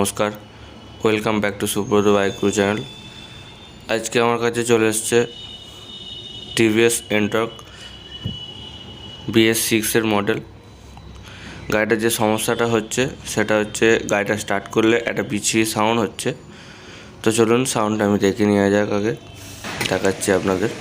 নমস্কার, welcome back to Subrata bike Guru channel. আজকে আমার কাছে চলে এসছে টিভিএস এন্টর্ক BS6 মডেল। গাড়িটার যে সমস্যাটা হচ্ছে সেটা হচ্ছে গাড়িটা স্টার্ট করলে একটা বিচ্ছিরি সাউন্ড হচ্ছে। তো চলুন সাউন্ডটা আমি দেখে নেওয়া যাক, আগে দেখাচ্ছি আপনাদের।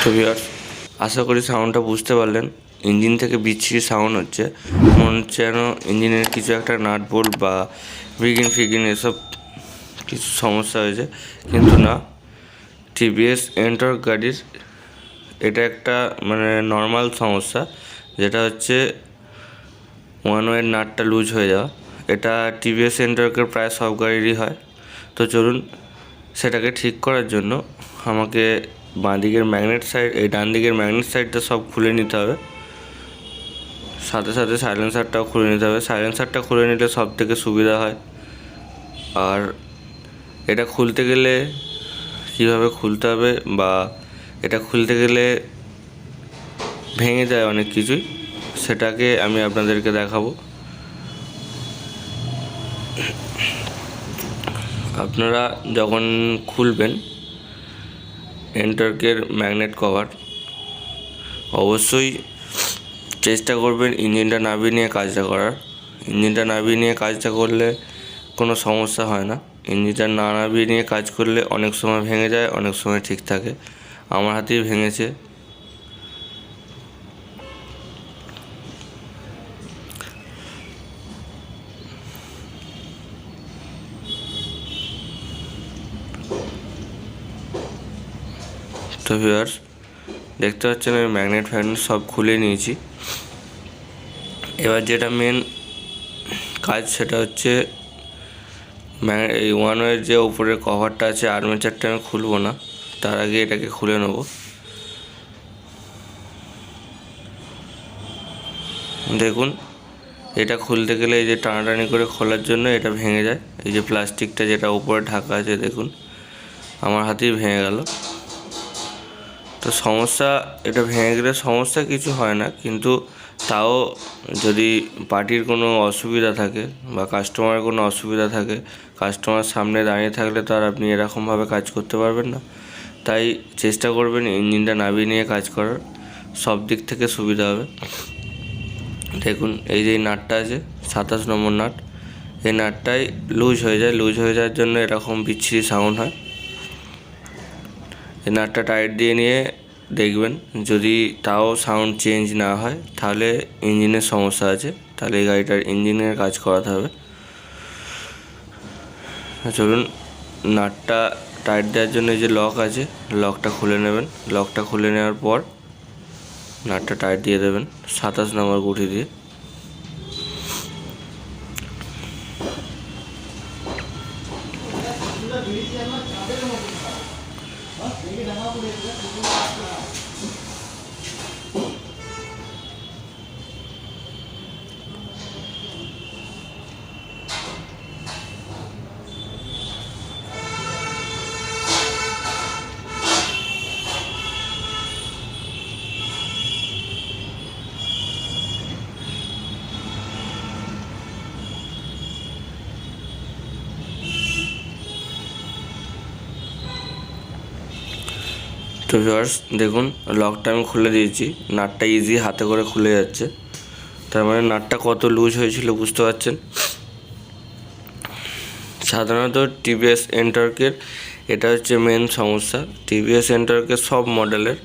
তো ভিউয়ার্স, আশা করি সাউন্ডটা বুঝতে পারলেন। ইঞ্জিন থেকে বিচ্ছিরি সাউন্ড হচ্ছে, মনে হচ্ছে যেন ইঞ্জিনের কিছু একটা নাট বোল্ট বা ফিগিন এসব কিছু সমস্যা হয়েছে, কিন্তু না। টিভিএস এন্টর্ক গাড়ির এটা একটা নর্মাল সমস্যা, যেটা হচ্ছে ওয়ান ওয়ের নাটটা লুজ হয়ে যাওয়া। এটা টিভিএস এন্টর্কের প্রায় সব গাড়িরই হয়। তো চলুন সেটাকে ঠিক করার জন্য আমাকে বাঁ দিকের ম্যাগনেট সাইড, এই ডান দিকের ম্যাগনেট সাইডটা সব খুলে নিতে হবে, সাথে সাথে সাইলেন্সারটাও খুলে নিতে হবে। সাইলেন্সারটা খুলে নিলে সব থেকে সুবিধা হয়। আর এটা খুলতে গেলে কীভাবে খুলতে হবে, বা এটা খুলতে গেলে ভেঙে যায় অনেক কিছুই, সেটাকে আমি আপনাদেরকে দেখাবো। আপনারা যখন খুলবেন এন্টর্কের ম্যাগনেট কভার, অবশ্যই চেষ্টা করবেন ইঞ্জিনটা নামিয়ে নিয়ে কাজটা করার। ইঞ্জিনটা নামিয়ে নিয়ে কাজটা করলে কোনো সমস্যা হয় না। ইঞ্জিনটা না নামিয়ে নিয়ে কাজ করলে অনেক সময় ভেঙে যায়, অনেক সময় ঠিক থাকে। আমার হাতেই ভেঙেছে। তো ভিউয়ার্স, দেখতে পাচ্ছেন আমি ম্যাগনেট সব খুলে নিয়েছি। এবার যেটা মেন কাজ সেটা হচ্ছে এই ওয়ান ওয়ের যে উপরের কভারটা আছে, আর্মেচারটা আমি খুলবো না, তার আগে এটাকে খুলে নেব। দেখুন, এটা খুলতে গেলে এই যে টানাটানি করে খোলার জন্য এটা ভেঙে যায়। এই যে প্লাস্টিকটা যেটা উপরে ঢাকা আছে, দেখুন আমার হাতেই ভেঙে গেল। তো সমস্যা, এটা ভেঙে গেলে সমস্যা কিছু হয় না, কিন্তু তাও যদি পার্টির কোনো অসুবিধা থাকে বা কাস্টমারের কোনো অসুবিধা থাকে, কাস্টমার সামনে দাঁড়িয়ে থাকলে তো আর আপনি এরকমভাবে কাজ করতে পারবেন না। তাই চেষ্টা করবেন ইঞ্জিনটা নামিয়ে নিয়ে কাজ করার, সব দিক থেকে সুবিধা হবে। দেখুন, এই যে নাটটা আছে 27 নম্বর নাট, এই নাটটাই লুজ হয়ে যায়। লুজ হয়ে যাওয়ার জন্য এরকম বিচ্ছিরি সাউন্ড হয়। এই নাটটা টাইট দিয়ে নিয়ে দেখবেন, যদি তাও সাউন্ড চেঞ্জ না হয় তাহলে ইঞ্জিনের সমস্যা আছে, তাহলে এই গাড়িটার ইঞ্জিনের কাজ করাতে হবে। চলুন, নাটটা টাইট দেওয়ার জন্য যে লক আছে, লকটা খুলে নেবেন। লকটা খুলে নেওয়ার পর নাটটা টাইট দিয়ে দেবেন 27 নম্বর গুটি দিয়ে। তো ভিউয়ার্স, দেখুন লকটা আমি খুলে দিয়েছি, নাটটা ইজি হাতে করে খুলে যাচ্ছে। তার মানে নাটটা কত লুজ হয়েছিল বুঝতে পারছেন। সাধারণত টিভিএস এন্টর্কের এটা হচ্ছে মেন সমস্যা। টিভিএস এন্টর্কের সব মডেলের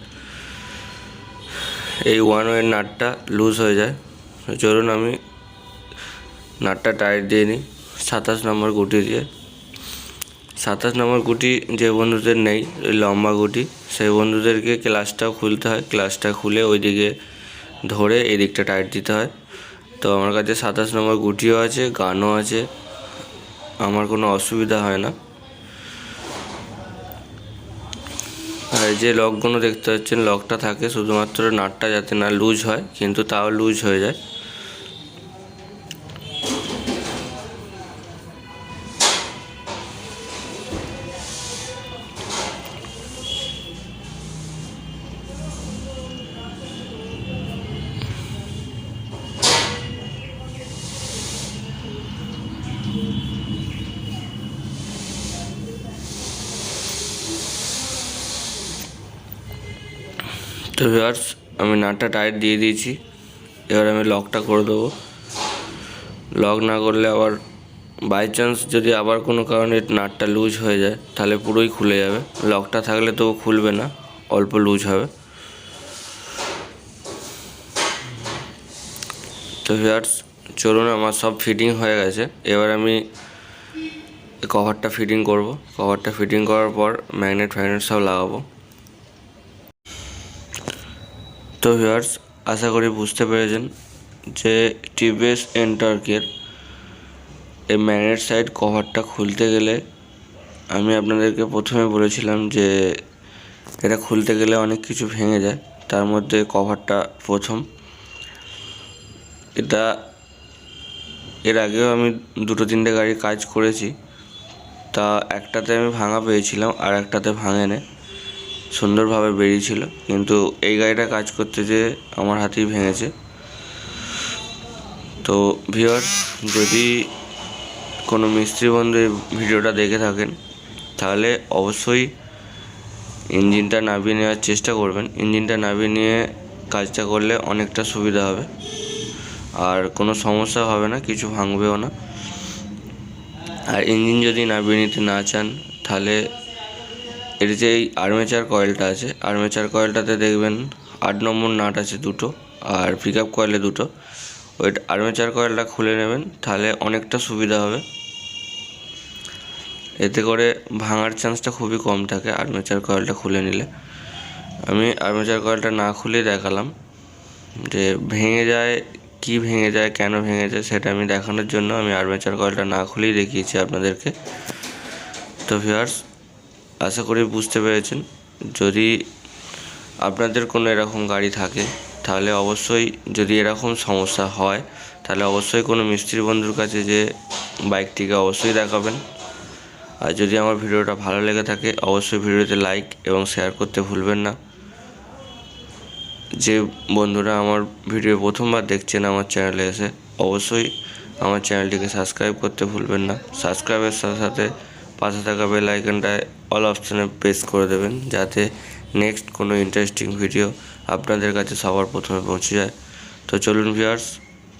এই ওয়ান ওয়ের নাটটা লুজ হয়ে যায়। চলুন আমি নাটটা টাইট দিয়ে নিই 27 নম্বর গুটি দিয়ে। 27 নম্বর গুটি যে বন্ধুদের নেই, ওই লম্বা গুটি, সেই বন্ধুদেরকে ক্লাচটাও খুলতে হয়। ক্লাচটা খুলে ওইদিকে ধরে এই দিকটা টাইট দিতে হয়। তো আমার কাছে 27 নম্বর গুটিও আছে, গানও আছে, আমার কোনো অসুবিধা হয় না। আর যে লকগুলো দেখতে পাচ্ছেন লকটা থাকে শুধুমাত্র নাটটা যাতে না লুজ হয়, কিন্তু তাও লুজ হয়ে যায়। তো ভিউয়ার্স, আমি নাটটা টাইট দিয়ে দিয়েছি। এবার আমি লকটা করে দেবো। লক না করলে আবার বাই চান্স যদি আবার কোনো কারণে নাটটা লুজ হয়ে যায় তাহলে পুরোই খুলে যাবে। লকটা থাকলে তো খুলবে না, অল্প লুজ হবে। তো ভিউয়ার্স চলুন, আমার সব ফিটিং হয়ে গেছে। এবার আমি কভারটা ফিটিং করব। কভারটা ফিটিং করার পর ম্যাগনেট ফ্যাগনেট সব লাগাবো। তো ভিউয়ার্স, আশা করি বুঝতে পেরেছেন যে টিভিএস এন্টর্কের এই ম্যাগনেট সাইড কভারটা খুলতে গেলে আমি আপনাদেরকে প্রথমে বলেছিলাম যে এটা খুলতে গেলে অনেক কিছু ভেঙে যায়, তার মধ্যে কভারটা প্রথম। এটা এর আগেও আমি 2-3টে গাড়ি কাজ করেছি, তা একটাতে আমি ভাঙা পেয়েছিলাম আর একটাতে ভাঙেনি, সুন্দরভাবে বেরিয়েছিল। কিন্তু এই গাড়িটা কাজ করতে যেয়ে আমার হাতেই ভেঙেছে। তো ভিউয়ার্স, যদি কোনো মিস্ত্রি বন্ধু এই ভিডিওটা দেখে থাকেন তাহলে অবশ্যই ইঞ্জিনটা নামিয়ে নেওয়ার চেষ্টা করবেন। ইঞ্জিনটা নামিয়ে নিয়ে কাজটা করলে অনেকটা সুবিধা হবে, আর কোনো সমস্যা হবে না, কিছু ভাঙবেও না। আর ইঞ্জিন যদি নামিয়ে নিতে না চান তাহলে এর যে এই আর্মেচার কয়েলটা আছে, আর্মেচার কয়েলটাতে দেখবেন 8 নম্বর নাট আছে 2টো, আর পিক আপ কয়েলে 2টো। ওই আর্মেচার কয়েলটা খুলে নেবেন, তাহলে অনেকটা সুবিধা হবে। এতে করে ভাঙার চান্সটা খুবই কম থাকে আর্মেচার কয়েলটা খুলে নিলে। আমি আর্মেচার কয়েলটা না খুলে দেখালাম যে ভেঙে যায়, কি ভেঙে যায়, কেন ভেঙে যায়, সেটা আমি দেখানোর জন্য আমি আর্মেচার কয়েলটা না খুলেই দেখিয়েছি আপনাদেরকে। তো ভিউয়ার্স, আশা করি বুঝতে পেরেছেন। যদি আপনাদের কোনো এরকম গাড়ি থাকে তাহলে অবশ্যই, যদি এরকম সমস্যা হয় তাহলে অবশ্যই কোনো মিস্ত্রি বন্ধুর কাছে যে বাইকটিকে অবশ্যই দেখাবেন। আর যদি আমার ভিডিওটা ভালো লেগে থাকে অবশ্যই ভিডিওতে লাইক এবং শেয়ার করতে ভুলবেন না। যে বন্ধুরা আমার ভিডিও প্রথমবার দেখছেন আমার চ্যানেলে এসে, অবশ্যই আমার চ্যানেলটিকে সাবস্ক্রাইব করতে ভুলবেন না। সাবস্ক্রাইবের সাথে সাথে পাশে থাকা বেল আইকনটায় অল অপশানে প্রেস করে দেবেন, যাতে নেক্সট কোনো ইন্টারেস্টিং ভিডিও আপনাদের কাছে সবার প্রথমে পৌঁছে যায়। তো চলুন ভিউয়ার্স,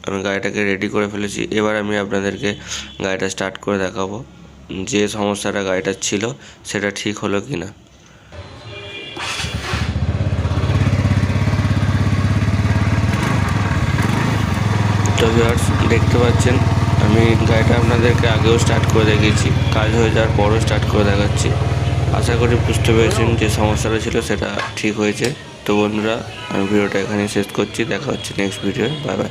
আমি গাড়িটাকে রেডি করে ফেলেছি। এবার আমি আপনাদেরকে গাড়িটা স্টার্ট করে দেখাবো যে সমস্যাটা গাড়িটার ছিল সেটা ঠিক হলো কি না। তো ভিউয়ার্স, দেখতে পাচ্ছেন আমি গাড়িটা আপনাদেরকে আগেও স্টার্ট করে দেখিয়েছি, কাজ হয়ে যাওয়ার পরও স্টার্ট করে দেখাচ্ছি। আশা করি বুঝতে পেরেছেন যে সমস্যাটা ছিল সেটা ঠিক হয়েছে। তো বন্ধুরা, আমি ভিডিওটা এখানেই শেষ করছি। দেখা হচ্ছে নেক্সট ভিডিও। Bye bye.